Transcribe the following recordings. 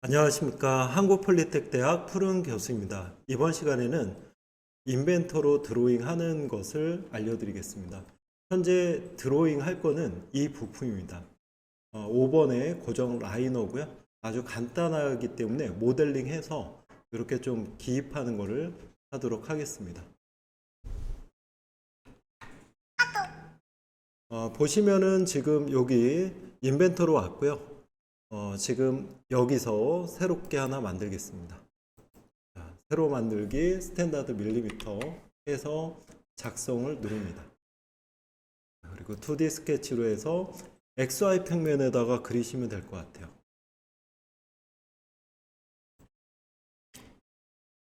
안녕하십니까. 한국폴리텍대학 푸른 교수입니다. 이번 시간에는 인벤터로 드로잉 하는 것을 알려드리겠습니다. 현재 드로잉 할 거는 이 부품입니다. 5번의 고정 라이너고요. 아주 간단하기 때문에 모델링 해서 이렇게 좀 기입하는 것을 하도록 하겠습니다. 보시면은 지금 여기 인벤터로 왔고요. 지금 여기서 새롭게 하나 만들겠습니다. 자, 새로 만들기 스탠다드 밀리미터 해서 작성을 누릅니다. 그리고 2D 스케치로 해서 XY 평면에다가 그리시면 될 것 같아요.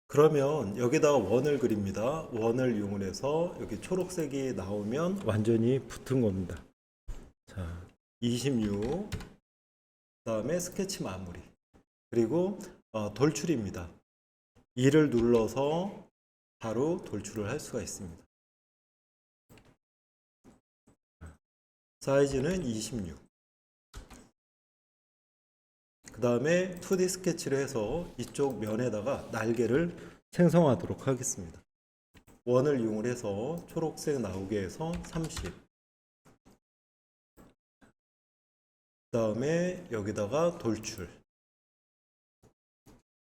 그러면 여기다가 원을 그립니다. 원을 이용해서 여기 초록색이 나오면 완전히 붙은 겁니다. 자, 26 다음에 스케치 마무리, 그리고 돌출입니다. 2를 눌러서 바로 돌출을 할 수가 있습니다. 사이즈는 26. 그 다음에 2D 스케치를 해서 이쪽 면에다가 날개를 생성하도록 하겠습니다. 원을 이용해서 초록색 나오게 해서 30. 그 다음에 여기다가 돌출.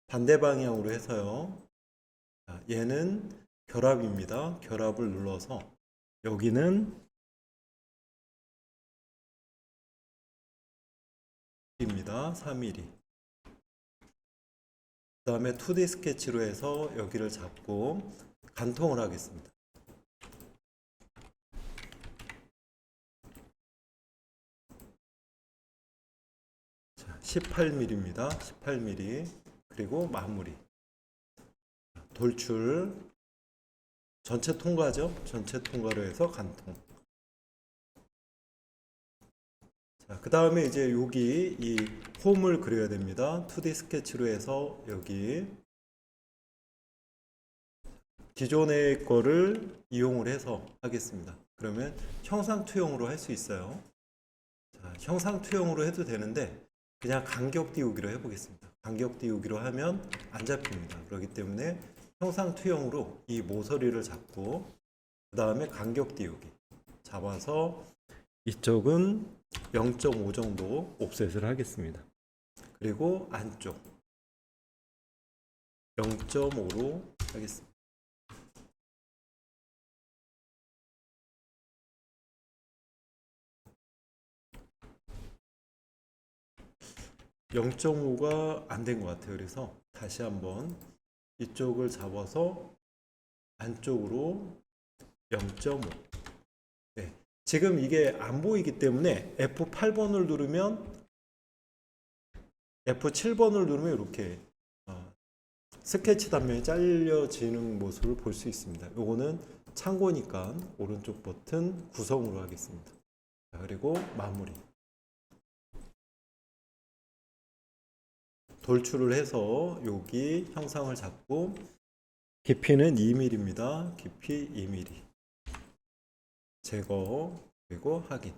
반대 방향으로 해서요. 얘는 결합입니다. 결합을 눌러서 여기는 입니다. 3mm. 그 다음에 2D 스케치로 해서 여기를 잡고 간통을 하겠습니다. 18mm입니다. 18mm. 그리고 마무리. 돌출. 전체 통과죠. 전체 통과로 해서 간통. 자, 그 다음에 이제 여기 이 홈을 그려야 됩니다. 2D 스케치로 해서 여기 기존의 거를 이용을 해서 하겠습니다. 그러면 형상투영으로 할 수 있어요. 자, 형상투영으로 해도 되는데 그냥 간격 띄우기로 해보겠습니다. 간격 띄우기로 하면 안 잡힙니다. 그렇기 때문에 형상투영으로 이 모서리를 잡고 그 다음에 간격 띄우기 잡아서 이쪽은 0.5 정도 옵셋을 하겠습니다. 그리고 안쪽 0.5로 하겠습니다. (0.5가) 안 된 것 같아요. 그래서 다시 한번 이쪽을 잡아서 안쪽으로 0.5. 네. 지금 이게 안 보이기 때문에 F8번을 누르면 F7번을 누르면 이렇게 스케치 단면이 잘려지는 모습을 볼 수 있습니다. 요거는 참고니까 오른쪽 버튼 구성으로 하겠습니다. 자, 그리고 마무리. 돌출을 해서 여기 형상을 잡고 깊이는 2mm입니다. 깊이 2mm. 제거, 그리고 확인.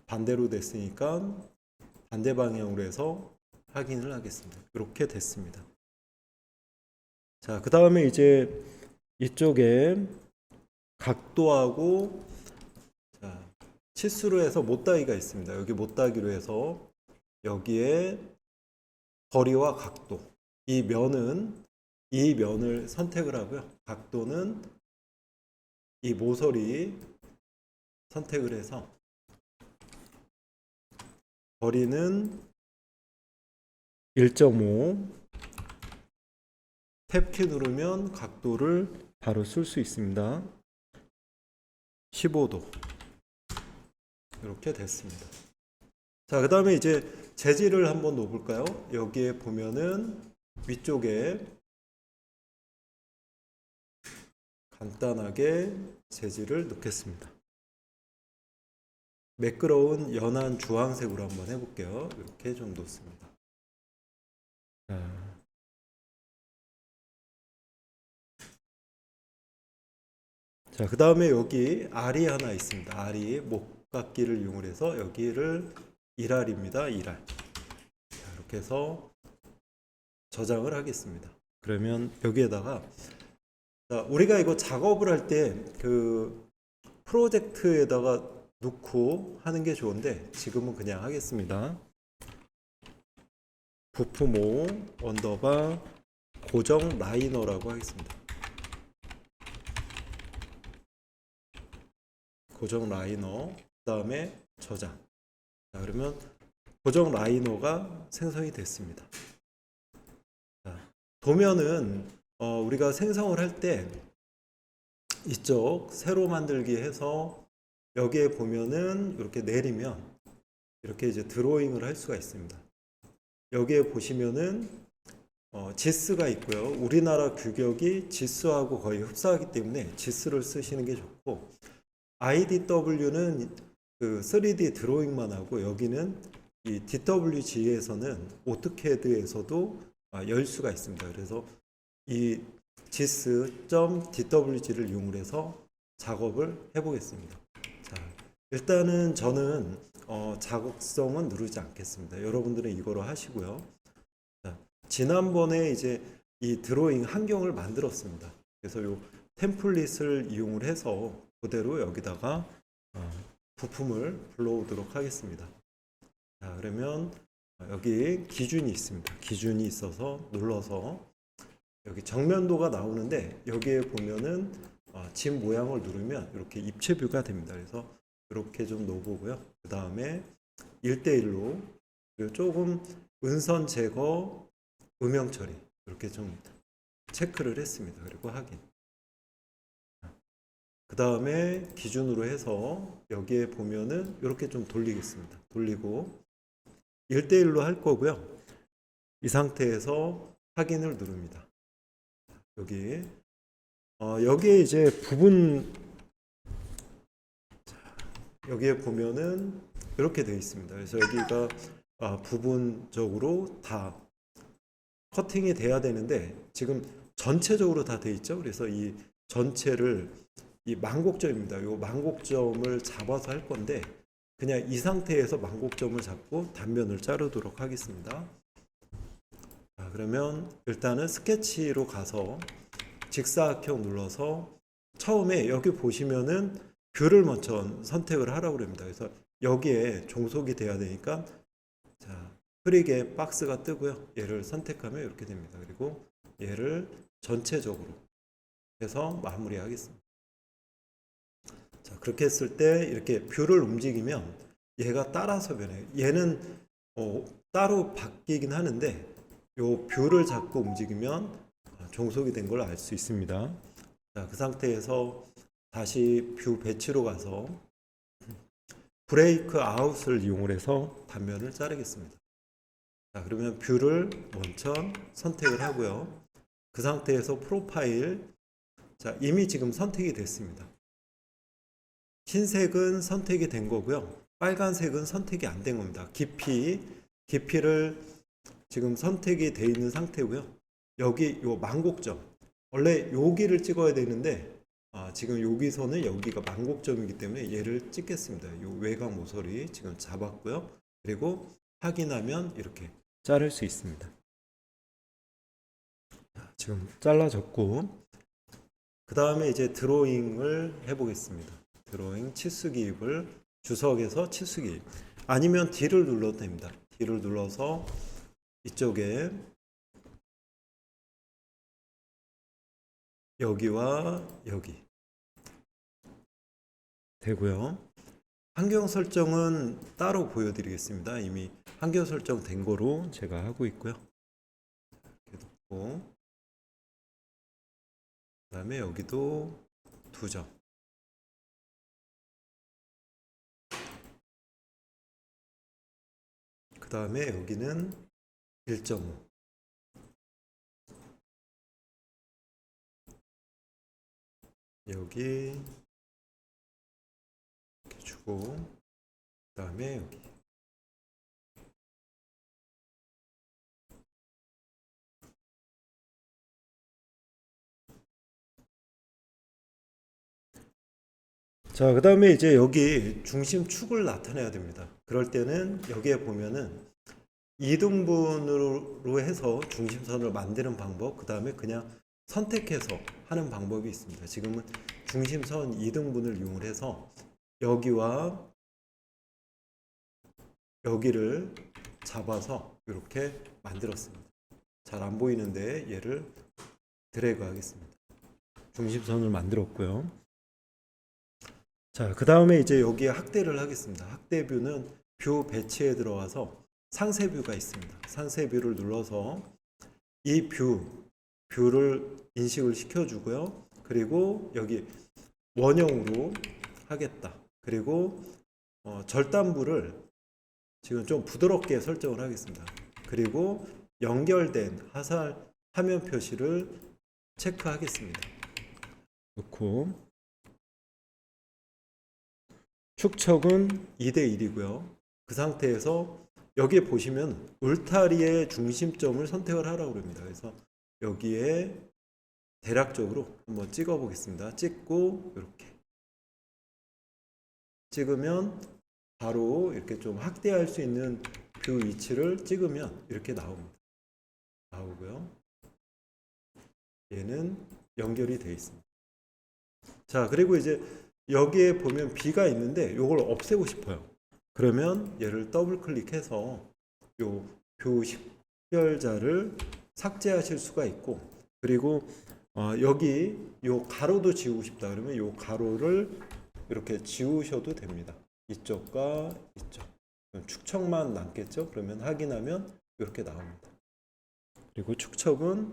반대로 됐으니까 반대 방향으로 해서 확인을 하겠습니다. 이렇게 됐습니다. 자, 그 다음에 이제 이쪽에 각도하고 치수로 해서 못따기가 있습니다. 여기 못따기로 해서 여기에 거리와 각도, 이 면을 선택을 하고요. 각도는 이 모서리 선택을 해서 거리는 1.5. 탭키 누르면 각도를 바로 쓸 수 있습니다. 15도. 이렇게 됐습니다. 자, 그 다음에 이제 재질을 한번 놓을까요? 여기에 보면은 위쪽에 간단하게 재질을 넣겠습니다. 매끄러운 연한 주황색으로 한번 해볼게요. 이렇게 좀 놓습니다. 자, 그 다음에 여기 알이 하나 있습니다. 알이 목깎이를 이용해서 여기를 1R입니다. 1R. 자, 이렇게 해서 저장을 하겠습니다. 그러면 여기에다가 자, 우리가 이거 작업을 할 때 그 프로젝트에다가 놓고 하는 게 좋은데 지금은 그냥 하겠습니다. 부품5 언더바 고정 라이너라고 하겠습니다. 고정 라이너 그 다음에 저장. 자, 그러면 고정 라이너가 생성이 됐습니다. 자, 도면은 우리가 생성을 할 때 이쪽 새로 만들기 해서 여기에 보면은 이렇게 내리면 이렇게 이제 드로잉을 할 수가 있습니다. 여기에 보시면은 지스가 있고요. 우리나라 규격이 지스하고 거의 흡사하기 때문에 지스를 쓰시는 게 좋고, IDW는 그 3D 드로잉만 하고 여기는 이 DWG에서는 오토캐드에서도 열 수가 있습니다. 그래서 이 gis.dwg를 이용해서 작업을 해보겠습니다. 자, 일단은 저는 자극성은 누르지 않겠습니다. 여러분들은 이거로 하시고요. 자, 지난번에 이제 이 드로잉 환경을 만들었습니다. 그래서 요 템플릿을 이용을 해서 그대로 여기다가 부품을 불러오도록 하겠습니다. 자, 그러면 여기 기준이 있습니다. 기준이 있어서 눌러서 여기 정면도가 나오는데 여기에 보면은 집 모양을 누르면 이렇게 입체뷰가 됩니다. 그래서 이렇게 좀 넣어보고요. 그 다음에 1:1로 그리고 조금 은선 제거, 음영 처리 이렇게 좀 체크를 했습니다. 그리고 확인. 그 다음에 기준으로 해서 여기에 보면은 이렇게 좀 돌리겠습니다. 돌리고 1:1로 할 거고요. 이 상태에서 확인을 누릅니다. 여기에 이제 부분, 여기에 보면은 이렇게 되어 있습니다. 그래서 여기가 부분적으로 다 커팅이 돼야 되는데 지금 전체적으로 다 되어 있죠. 그래서 이 전체를 이 만곡점입니다. 이 만곡점을 잡아서 할 건데 그냥 이 상태에서 만곡점을 잡고 단면을 자르도록 하겠습니다. 자, 그러면 일단은 스케치로 가서 직사각형 눌러서 처음에 여기 보시면은 뷰를 먼저 선택을 하라고 합니다. 그래서 여기에 종속이 돼야 되니까 자, 흐리게 박스가 뜨고요. 얘를 선택하면 이렇게 됩니다. 그리고 얘를 전체적으로 해서 마무리하겠습니다. 자, 그렇게 했을 때 이렇게 뷰를 움직이면 얘가 따라서 변해요. 얘는 따로 바뀌긴 하는데 요 뷰를 잡고 움직이면 종속이 된 걸 알 수 있습니다. 자, 그 상태에서 다시 뷰 배치로 가서 브레이크 아웃을 이용해서 단면을 자르겠습니다. 자, 그러면 뷰를 먼저 선택을 하고요. 그 상태에서 프로파일, 자, 이미 지금 선택이 됐습니다. 흰색은 선택이 된 거고요. 빨간색은 선택이 안 된 겁니다. 깊이를 지금 선택이 돼 있는 상태고요. 여기 요 만곡점, 원래 여기를 찍어야 되는데 지금 여기서는 여기가 만곡점이기 때문에 얘를 찍겠습니다. 요 외곽 모서리 지금 잡았고요. 그리고 확인하면 이렇게 자를 수 있습니다. 지금 잘라졌고, 그 다음에 이제 드로잉을 해보겠습니다. 드로잉 치수 기입을 주석에서 치수 기입, 아니면 D를 눌러도 됩니다. D를 눌러서 이쪽에 여기와 여기 되고요. 환경 설정은 따로 보여드리겠습니다. 이미 환경 설정 된 거로 제가 하고 있고요. 이렇게 놓고 그 다음에 여기도 2점. 그 다음에 여기는 1.5. 여기 이렇게 주고 그 다음에 여기 자, 그 다음에 이제 여기 중심축을 나타내야 됩니다. 그럴 때는 여기에 보면은 2등분으로 해서 중심선을 만드는 방법, 그 다음에 그냥 선택해서 하는 방법이 있습니다. 지금은 중심선 2등분을 이용을 해서 여기와 여기를 잡아서 이렇게 만들었습니다. 잘 안 보이는데 얘를 드래그 하겠습니다. 중심선을 만들었고요. 자, 그 다음에 이제 여기에 확대를 하겠습니다. 확대 뷰는 뷰 배치에 들어가서 상세 뷰가 있습니다. 상세 뷰를 눌러서 이 뷰를 인식을 시켜주고요. 그리고 여기 원형으로 하겠다. 그리고 절단부를 지금 좀 부드럽게 설정을 하겠습니다. 그리고 연결된 화면 표시를 체크하겠습니다. 놓고 축척은 2:1이고요. 그 상태에서 여기에 보시면 울타리의 중심점을 선택을 하라고 합니다. 그래서 여기에 대략적으로 한번 찍어 보겠습니다. 찍고 이렇게 찍으면 바로 이렇게 좀 확대할 수 있는 뷰 위치를 찍으면 이렇게 나오고요. 얘는 연결이 되어 있습니다. 자, 그리고 이제 여기에 보면 B가 있는데 이걸 없애고 싶어요. 그러면 얘를 더블 클릭해서 요 뷰 식별자를 삭제하실 수가 있고, 그리고 여기 요 가로도 지우고 싶다 그러면 요 가로를 이렇게 지우셔도 됩니다. 이쪽과 이쪽. 축척만 남겠죠? 그러면 확인하면 이렇게 나옵니다. 그리고 축척은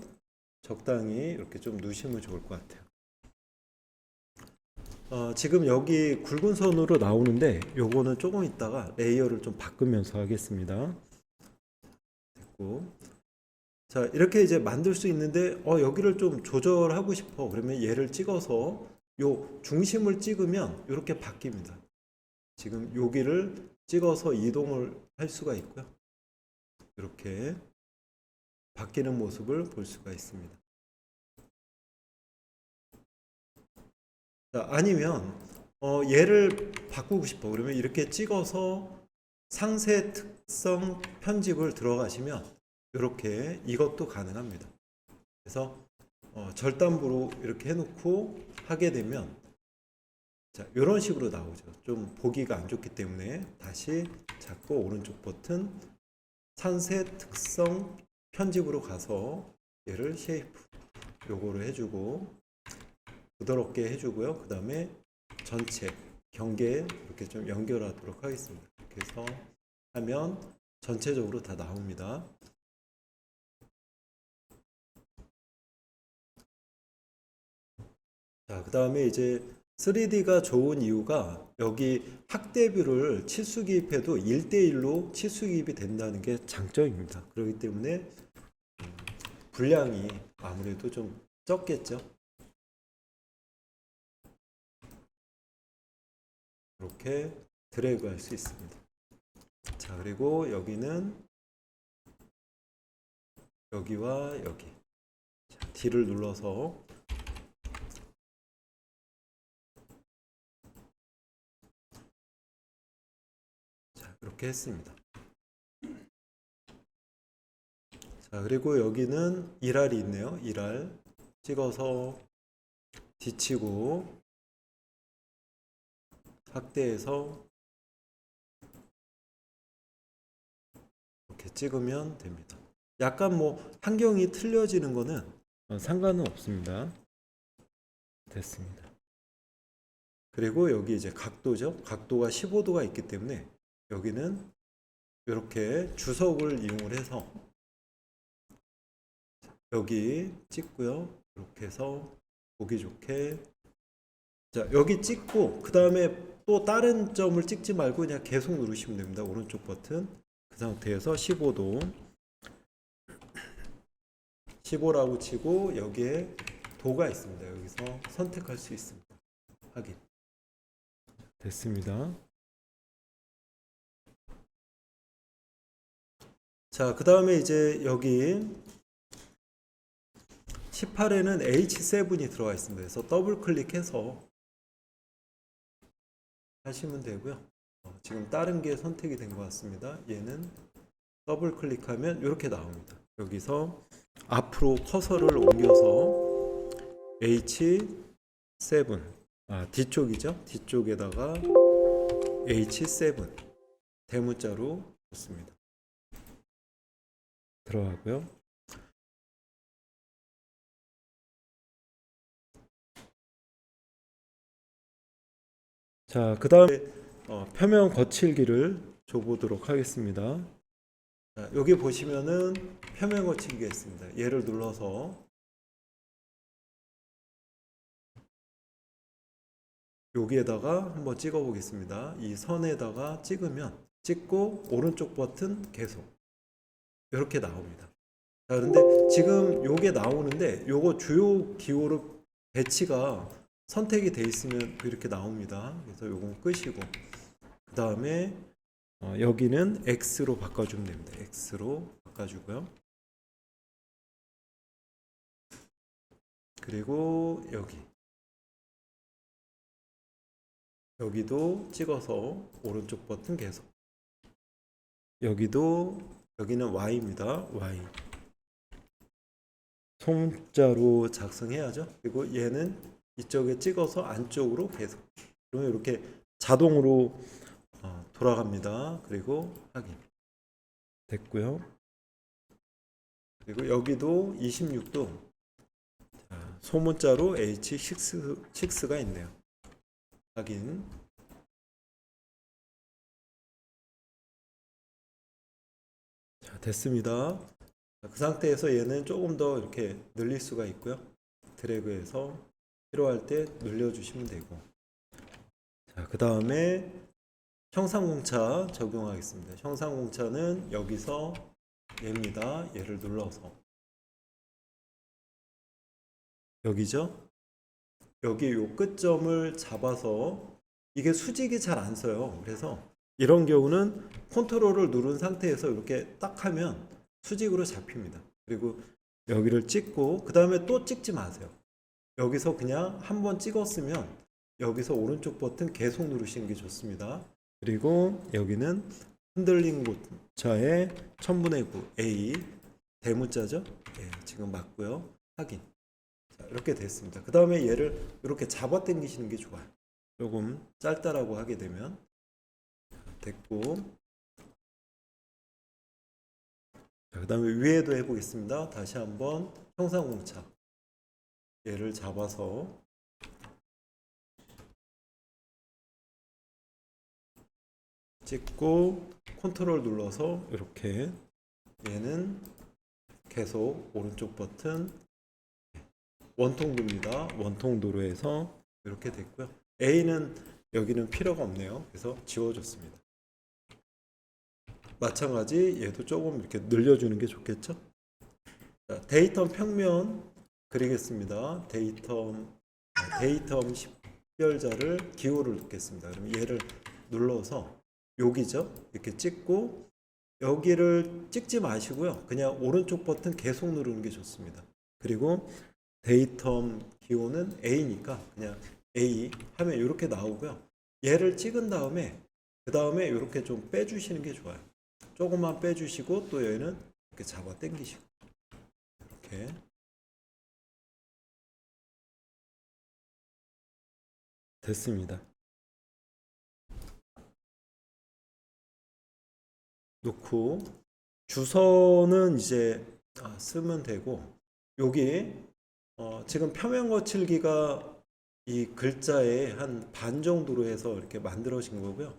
적당히 이렇게 좀 누시면 좋을 것 같아요. 지금 여기 굵은 선으로 나오는데 요거는 조금 있다가 레이어를 좀 바꾸면서 하겠습니다. 됐고. 자, 이렇게 이제 만들 수 있는데 여기를 좀 조절하고 싶어. 그러면 얘를 찍어서 요 중심을 찍으면 이렇게 바뀝니다. 지금 여기를 찍어서 이동을 할 수가 있고요. 이렇게 바뀌는 모습을 볼 수가 있습니다. 자, 아니면 얘를 바꾸고 싶어. 그러면 이렇게 찍어서 상세 특성 편집을 들어가시면 이렇게 이것도 가능합니다. 그래서 절단부로 이렇게 해놓고 하게 되면 자, 이런 식으로 나오죠. 좀 보기가 안 좋기 때문에 다시 잡고 오른쪽 버튼 상세 특성 편집으로 가서 얘를 쉐이프 요거를 해주고 부드럽게 해주고요. 그 다음에 전체 경계에 이렇게 좀 연결하도록 하겠습니다. 이렇게 해서 하면 전체적으로 다 나옵니다. 자, 그 다음에 이제 3D가 좋은 이유가 여기 확대뷰를 치수 기입해도 1:1로 치수 기입이 된다는 게 장점입니다. 그렇기 때문에 분량이 아무래도 좀 적겠죠. 이렇게 드래그 할 수 있습니다. 자, 그리고 여기는 여기와 여기. 자, D를 눌러서 자, 이렇게 했습니다. 자, 그리고 여기는 일알이 있네요. 일알 찍어서 뒤치고 확대해서 이렇게 찍으면 됩니다. 약간 뭐 환경이 틀려지는 거는 상관은 없습니다. 됐습니다. 그리고 여기 이제 각도죠. 각도가 15도가 있기 때문에 여기는 이렇게 주석을 이용을 해서 여기 찍고요. 이렇게 해서 보기 좋게 자, 여기 찍고 그 다음에 또 다른 점을 찍지 말고 그냥 계속 누르시면 됩니다. 오른쪽 버튼 그 상태에서 15도 15라고 치고 여기에 도가 있습니다. 여기서 선택할 수 있습니다. 확인 됐습니다. 자, 그 다음에 이제 여기 18에는 H7이 들어가 있습니다. 그래서 더블 클릭해서 하시면 되고요. 지금 다른 게 선택이 된 것 같습니다. 얘는 더블 클릭하면 이렇게 나옵니다. 여기서 앞으로 커서를 옮겨서 H7 뒤쪽이죠. 뒤쪽에다가 H7 대문자로 넣습니다. 들어가고요. 자, 그 다음에 표면 거칠기를 줘보도록 하겠습니다. 자, 여기 보시면은 표면 거칠기가 있습니다. 얘를 눌러서 여기에다가 한번 찍어 보겠습니다. 이 선에다가 찍고 오른쪽 버튼 계속 이렇게 나옵니다. 자, 그런데 지금 요게 나오는데 요거 주요 기호로 배치가 선택이 돼 있으면 이렇게 나옵니다. 그래서 요건 끄시고 그 다음에 여기는 X로 바꿔주면 됩니다. X로 바꿔주고요. 그리고 여기도 찍어서 오른쪽 버튼 계속. 여기는 Y입니다. Y. 소문자로 작성해야죠. 그리고 얘는 이쪽에 찍어서 안쪽으로 계속. 그러면 이렇게 자동으로 돌아갑니다. 그리고 확인. 됐고요. 그리고 여기도 26도 소문자로 H6가 있네요. 확인. 자, 됐습니다. 그 상태에서 얘는 조금 더 이렇게 늘릴 수가 있고요. 드래그해서 필요할 때 늘려주시면 되고. 자, 그 다음에 형상공차 적용하겠습니다. 형상공차는 여기서 얘입니다. 얘를 눌러서 여기죠. 여기 요 끝점을 잡아서 이게 수직이 잘 안 서요. 그래서 이런 경우는 컨트롤을 누른 상태에서 이렇게 딱 하면 수직으로 잡힙니다. 그리고 여기를 찍고 그 다음에 또 찍지 마세요. 여기서 그냥 한번 찍었으면 여기서 오른쪽 버튼 계속 누르시는 게 좋습니다. 그리고 여기는 흔들린 고차의 1000분의 9 A 대문자죠. 네, 지금 맞고요. 확인. 자, 이렇게 됐습니다. 그 다음에 얘를 이렇게 잡아 당기시는 게 좋아요. 조금 짧다라고 하게 되면 됐고. 그 다음에 위에도 해보겠습니다. 다시 한번 형상공차 얘를 잡아서 찍고 컨트롤 눌러서 이렇게 얘는 계속 오른쪽 버튼 원통도입니다. 원통도로 해서 이렇게 됐고요. A는 여기는 필요가 없네요. 그래서 지워줬습니다. 마찬가지 얘도 조금 이렇게 늘려주는 게 좋겠죠. 자, 데이텀 평면 그리겠습니다. 데이텀 10별자를 기호를 넣겠습니다. 그러면 얘를 눌러서 여기죠. 이렇게 찍고 여기를 찍지 마시고요. 그냥 오른쪽 버튼 계속 누르는 게 좋습니다. 그리고 데이텀 기호는 A니까 그냥 A 하면 이렇게 나오고요. 얘를 찍은 다음에 그 다음에 이렇게 좀 빼주시는 게 좋아요. 조금만 빼주시고 또 얘는 이렇게 잡아 당기시고 이렇게 됐습니다. 놓고 주선은 이제 쓰면 되고 여기 지금 표면 거칠기가 이 글자의 한 반 정도로 해서 이렇게 만들어진 거고요.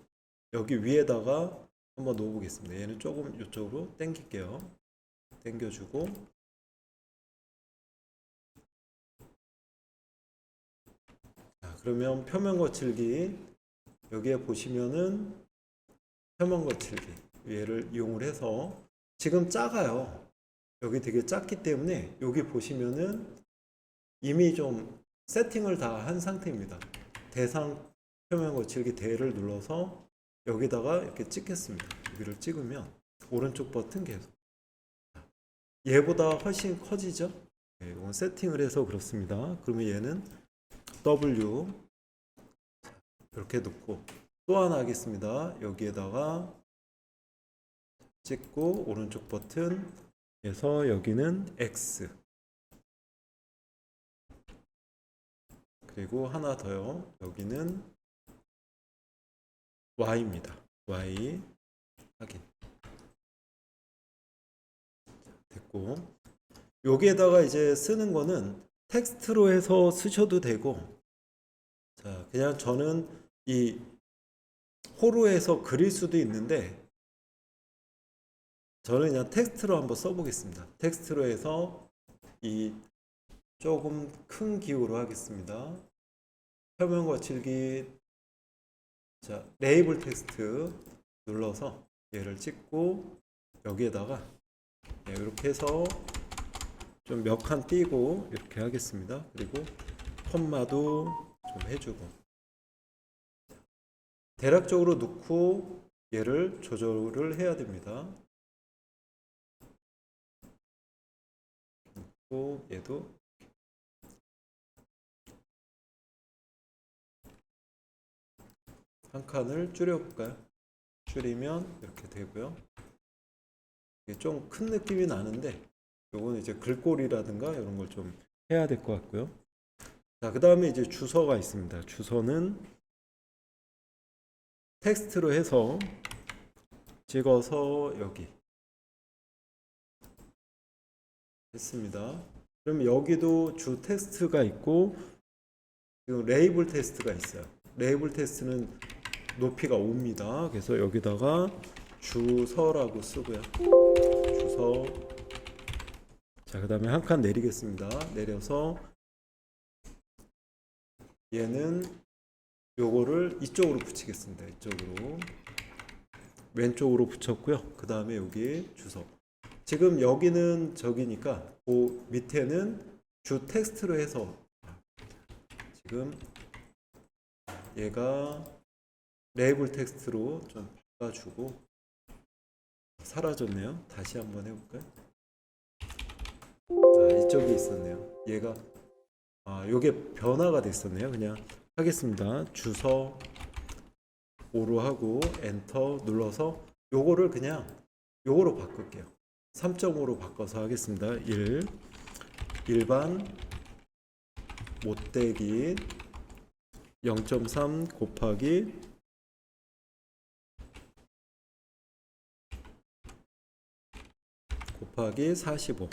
여기 위에다가 한번 넣어 보겠습니다. 얘는 조금 이쪽으로 당길게요. 당겨주고 자, 그러면 표면 거칠기 여기에 보시면은 표면 거칠기 얘를 이용을 해서 지금 작아요. 여기 되게 작기 때문에 여기 보시면은 이미 좀 세팅을 다 한 상태입니다. 대상 표면 거칠기 대를 눌러서 여기다가 이렇게 찍겠습니다. 여기를 찍으면 오른쪽 버튼 계속 얘보다 훨씬 커지죠. 네, 이건 세팅을 해서 그렇습니다. 그러면 얘는 W 이렇게 놓고 또 하나 하겠습니다. 여기에다가 찍고 오른쪽 버튼에서 여기는 X, 그리고 하나 더요. 여기는 Y입니다. Y 확인. 됐고, 여기에다가 이제 쓰는 거는 텍스트로 해서 쓰셔도 되고, 자, 그냥 저는 이 호루에서 그릴 수도 있는데 저는 그냥 텍스트로 한번 써보겠습니다. 텍스트로 해서 이 조금 큰 기호로 하겠습니다. 표면 거칠기, 자, 레이블 텍스트 눌러서 얘를 찍고 여기에다가 이렇게 해서 좀 몇 칸 띄고 이렇게 하겠습니다. 그리고 콤마도 좀 해주고 대략적으로 넣고 얘를 조절을 해야 됩니다. 넣고 얘도 한 칸을 줄여볼까요? 줄이면 이렇게 되고요. 이게 좀 큰 느낌이 나는데 요거는 이제 글꼴이라든가 이런 걸 좀 해야 될 것 같고요. 자, 그 다음에 이제 주소가 있습니다. 주소는 텍스트로 해서 찍어서 여기 했습니다. 그럼 여기도 주 텍스트가 있고 지금 레이블 텍스트가 있어요. 레이블 텍스트는 높이가 5입니다. 그래서 여기다가 주소라고 쓰고요. 주소. 자, 그 다음에 한 칸 내리겠습니다. 내려서 얘는 요거를 이쪽으로 붙이겠습니다. 이쪽으로. 왼쪽으로 붙였고요. 그 다음에 여기 주소. 지금 여기는 저기니까 그 밑에는 주 텍스트로 해서 지금 얘가 레이블 텍스트로 좀 바꿔주고 사라졌네요. 다시 한번 해볼까요? 아, 이쪽에 있었네요. 얘가 요게 변화가 됐었네요. 그냥 하겠습니다. 주소 5로 하고 엔터 눌러서 요거를 그냥 요거로 바꿀게요. 3.5로 바꿔서 하겠습니다. 1 일반 못되기 0.3 곱하기 45.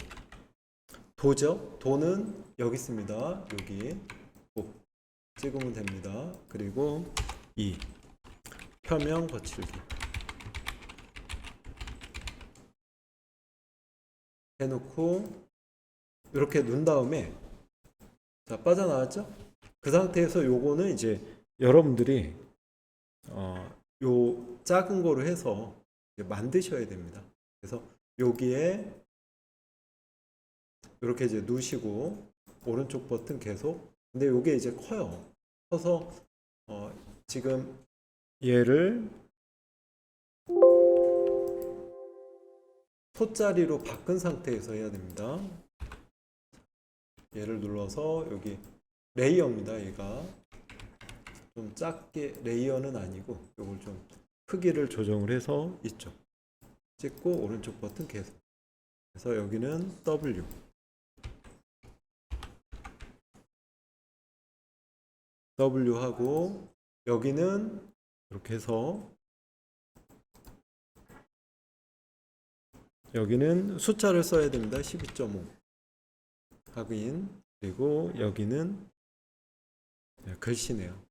도죠? 도는 여기 있습니다. 여기 꼭 찍으면 됩니다. 그리고 2 표면 거칠기 해놓고 이렇게 놓은 다음에 자, 빠져나왔죠? 그 상태에서 요거는 이제 여러분들이 요 작은 거로 해서 만드셔야 됩니다. 그래서 여기에 이렇게 이제 누시고 오른쪽 버튼 계속. 근데 요게 이제 커요. 커서 지금 얘를 소자리로 바꾼 상태에서 해야 됩니다. 얘를 눌러서 여기 레이어입니다. 얘가 좀 작게, 레이어는 아니고 요걸 좀 크기를 조정을 해서 이쪽 찍고 오른쪽 버튼 계속. 그래서 여기는 W 하고 여기는 이렇게 해서 여기는 숫자를 써야 됩니다. 12.5 확인. 그리고 여기는 글씨네요.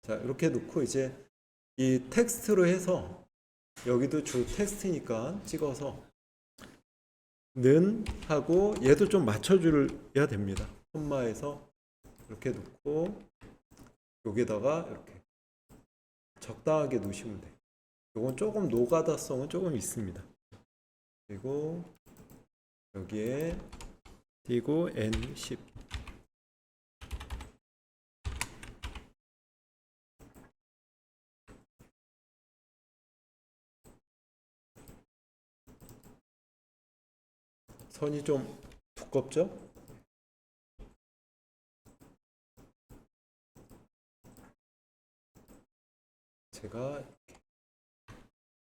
자, 이렇게 놓고 이제 이 텍스트로 해서 여기도 주 텍스트니까 찍어서 는 하고 얘도 좀 맞춰줘야 됩니다. 콤마에서 이렇게 놓고 여기다가 이렇게 적당하게 놓으시면 돼요. 이건 조금 노가다성은 조금 있습니다. 그리고 여기에 띄고 N10 선이 좀 두껍죠? 제가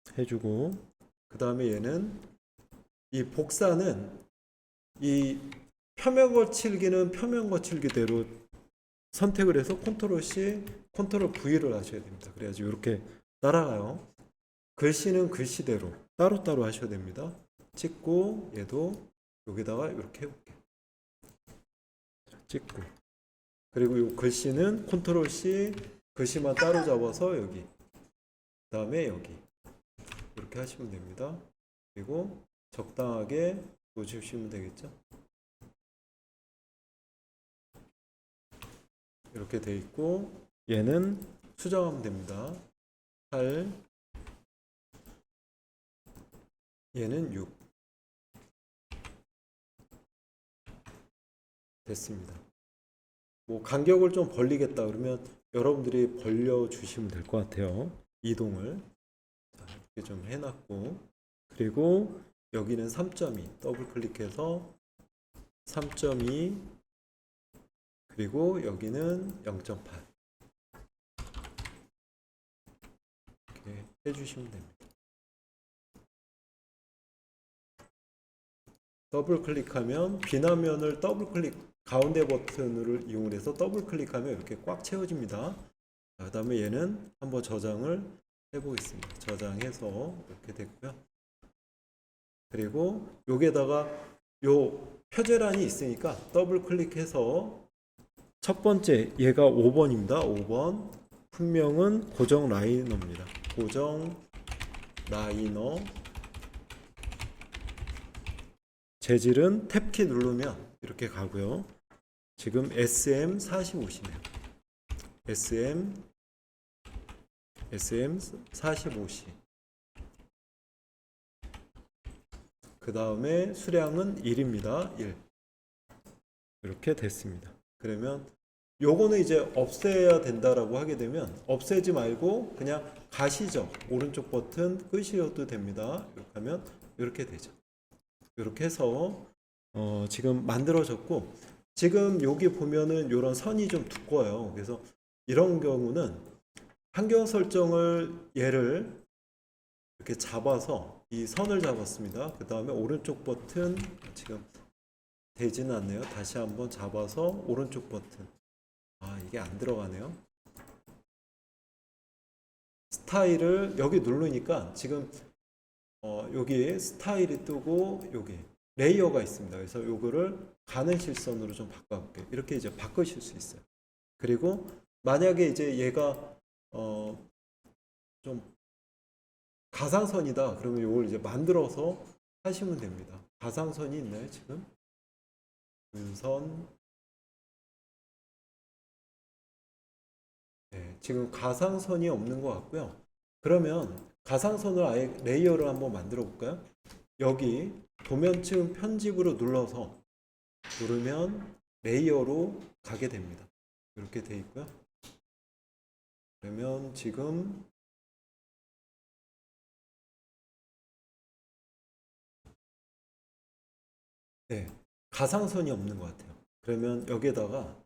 이렇게 해주고, 그 다음에 얘는 이 복사는 이 표면 거칠기는 표면 거칠기대로 선택을 해서 컨트롤 C, 컨트롤 V를 하셔야 됩니다. 그래야지 이렇게 따라가요. 글씨는 글씨대로 따로따로 하셔야 됩니다. 찍고 얘도 여기다가 이렇게 해볼게요. 찍고, 그리고 이 글씨는 컨트롤 C, 글씨만 따로 잡아서 여기, 그 다음에 여기 이렇게 하시면 됩니다. 그리고 적당하게 놓으시면 되겠죠. 이렇게 돼 있고, 얘는 수정하면 됩니다. 8, 얘는 6 됐습니다. 뭐 간격을 좀 벌리겠다 그러면 여러분들이 벌려 주시면 될 것 같아요. 이동을 자, 이렇게 좀 해놨고, 그리고 여기는 3.2 더블 클릭해서 3.2, 그리고 여기는 0.8 이렇게 해주시면 됩니다. 더블 클릭하면 비나면을 더블 클릭 가운데 버튼을 이용해서 더블 클릭하면 이렇게 꽉 채워집니다. 그 다음에 얘는 한번 저장을 해보겠습니다. 저장해서 이렇게 됐고요. 그리고 여기에다가 요 표제란이 있으니까 더블 클릭해서 첫 번째 얘가 5번입니다. 5번 품명은 고정 라이너입니다. 고정 라이너, 재질은 탭키 누르면 이렇게 가고요. 지금 SM45C네요. SM45C. 그 다음에 수량은 1입니다. 1. 이렇게 됐습니다. 그러면 요거는 이제 없애야 된다라고 하게 되면 없애지 말고 그냥 가시죠. 오른쪽 버튼 끄셔도 됩니다. 이렇게 하면 이렇게 되죠. 이렇게 해서 지금 만들어졌고, 지금 여기 보면은 이런 선이 좀 두꺼워요. 그래서 이런 경우는 환경 설정을 얘를 이렇게 잡아서 이 선을 잡았습니다. 그 다음에 오른쪽 버튼, 지금 되지는 않네요. 다시 한번 잡아서 오른쪽 버튼, 이게 안 들어가네요. 스타일을 여기 누르니까 지금 여기 스타일이 뜨고 여기 레이어가 있습니다. 그래서 요거를 가는 실선으로 좀 바꿔볼게요. 이렇게 이제 바꾸실 수 있어요. 그리고 만약에 이제 얘가 좀 가상선이다 그러면 요걸 이제 만들어서 하시면 됩니다. 가상선이 있나요 지금? 은선. 네, 지금 가상선이 없는 것 같고요. 그러면 가상선을 아예 레이어를 한번 만들어 볼까요? 여기 도면층 편집으로 눌러서 누르면 레이어로 가게 됩니다. 이렇게 돼 있고요. 그러면 지금 네, 가상선이 없는 것 같아요. 그러면 여기에다가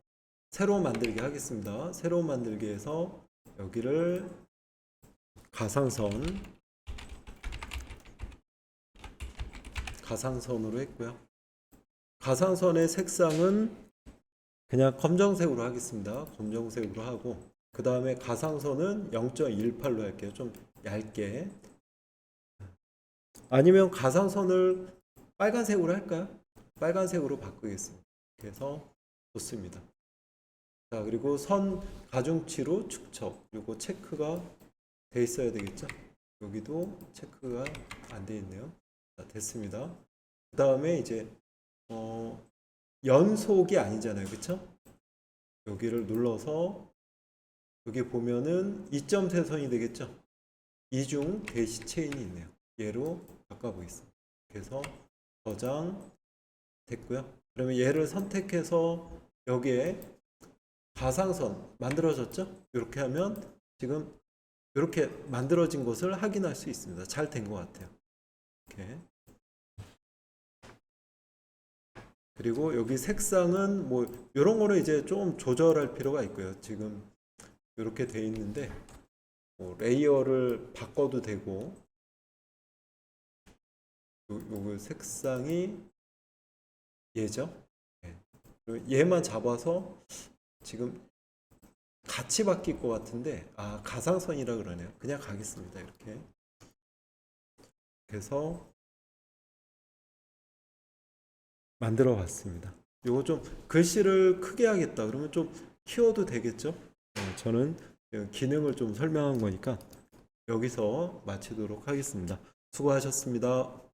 새로 만들기 하겠습니다. 새로 만들기 해서 여기를 가상선으로 했고요. 가상선의 색상은 그냥 검정색으로 하겠습니다. 검정색으로 하고, 그 다음에 가상선은 0.18로 할게요. 좀 얇게. 아니면 가상선을 빨간색으로 할까요? 빨간색으로 바꾸겠습니다. 그래서 좋습니다. 자, 그리고 선 가중치로 축척, 요거 체크가 돼 있어야 되겠죠? 여기도 체크가 안 돼 있네요. 자, 됐습니다. 그 다음에 이제 연속이 아니잖아요, 그렇죠? 여기를 눌러서 여기 보면은 2.3선이 되겠죠? 이중 대시 체인이 있네요. 얘로 바꿔보겠습니다. 그래서 저장 됐고요. 그러면 얘를 선택해서 여기에 가상선 만들어졌죠? 이렇게 하면 지금 이렇게 만들어진 것을 확인할 수 있습니다. 잘 된 것 같아요. 이렇게. 그리고 여기 색상은 뭐 이런 거는 이제 좀 조절할 필요가 있고요. 지금 이렇게 돼 있는데 레이어를 바꿔도 되고, 요거 색상이 얘죠. 네. 그리고 얘만 잡아서 지금 같이 바뀔 것 같은데, 가상선이라 그러네요. 그냥 가겠습니다. 이렇게. 그래서 만들어 봤습니다. 요거 좀 글씨를 크게 하겠다 그러면 좀 키워도 되겠죠? 저는 기능을 좀 설명한 거니까 여기서 마치도록 하겠습니다. 수고하셨습니다.